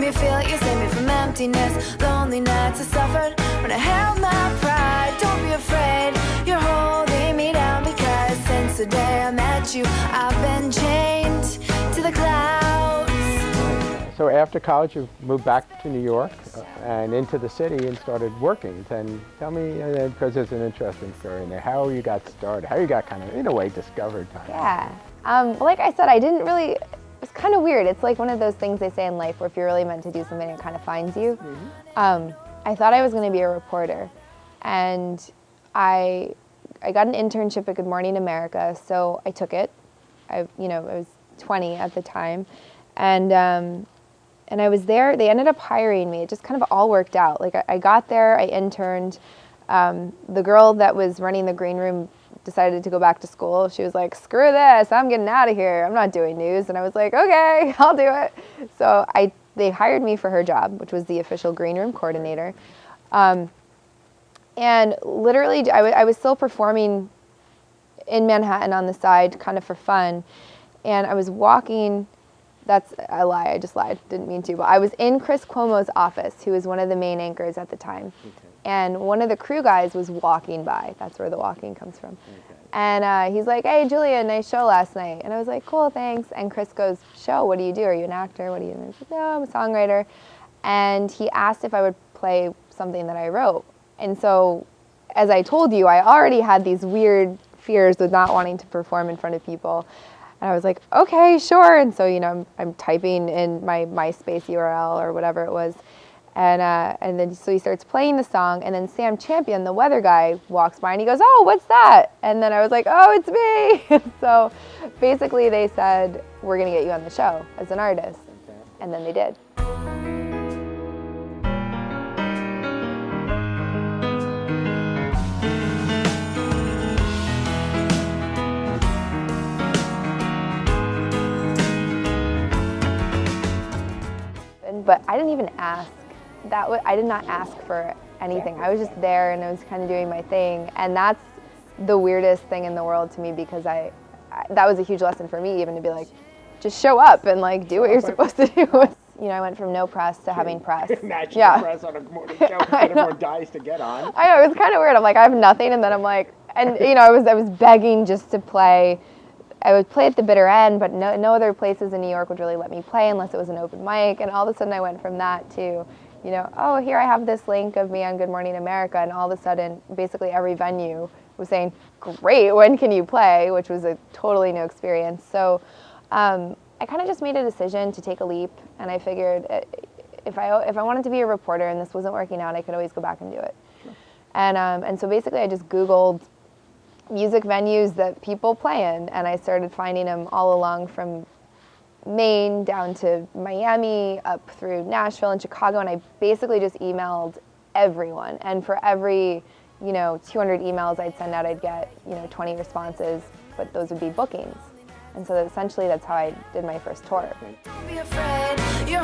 me feel, you save me from emptiness. Lonely nights I suffered when I held my pride. Don't be afraid, you're holding me down, because since the day I met you, I've been chained to the clouds. So after college, you moved back to New York and into the city and started working. And tell me, because it's an interesting story in there, how you got started, how you got kind of, in a way, discovered. Yeah. Like I said, I didn't really, it was kind of weird. It's like one of those things they say in life where if you're really meant to do something, it kind of finds you. Mm-hmm. I thought I was going to be a reporter, and I got an internship at Good Morning America, so I took it. I was 20 at the time, and I was there. They ended up hiring me. It just kind of all worked out. Like I got there, I interned. The girl that was running the green room decided to go back to school. She was like, screw this, I'm getting out of here. I'm not doing news. And I was like, okay, I'll do it. So they hired me for her job, which was the official green room coordinator. And literally, I was still performing in Manhattan on the side, kind of for fun. And I was walking, that's a lie, I just lied, didn't mean to. But I was in Chris Cuomo's office, who was one of the main anchors at the time. Okay. And one of the crew guys was walking by. That's where the walking comes from. Okay. And he's like, hey, Julia, nice show last night. And I was like, cool, thanks. And Chris goes, show, what do you do? Are you an actor? What do you do? And I was like, no, I'm a songwriter. And he asked if I would play something that I wrote. And so, as I told you, I already had these weird fears with not wanting to perform in front of people. And I was like, okay, sure. And so, I'm typing in my MySpace URL or whatever it was. And then so he starts playing the song, and then Sam Champion, the weather guy, walks by and he goes, oh, what's that? And then I was like, oh, it's me. So basically they said, we're going to get you on the show as an artist. Okay. And then they did. But I didn't even ask. I did not ask for anything. I was just there and I was kind of doing my thing. And that's the weirdest thing in the world to me, because that was a huge lesson for me, even to be like, just show up and like do what you're supposed to do. I went from no press to having press. Imagine the press on a morning show that everyone dies to get on. I know, it was kind of weird. I'm like, I have nothing, and then I'm like, and I was begging just to play. I would play at the bitter end, but no other places in New York would really let me play unless it was an open mic. And all of a sudden I went from that to, oh, here I have this link of me on Good Morning America. And all of a sudden, basically every venue was saying, great, when can you play? Which was a totally new experience. So I kind of just made a decision to take a leap. And I figured if I wanted to be a reporter and this wasn't working out, I could always go back and do it. Sure. And so basically I just Googled music venues that people play in, and I started finding them all along from Maine down to Miami, up through Nashville and Chicago, and I basically just emailed everyone. And for every 200 emails I'd send out, I'd get 20 responses, but those would be bookings. And so essentially that's how I did my first tour. Don't be afraid, you're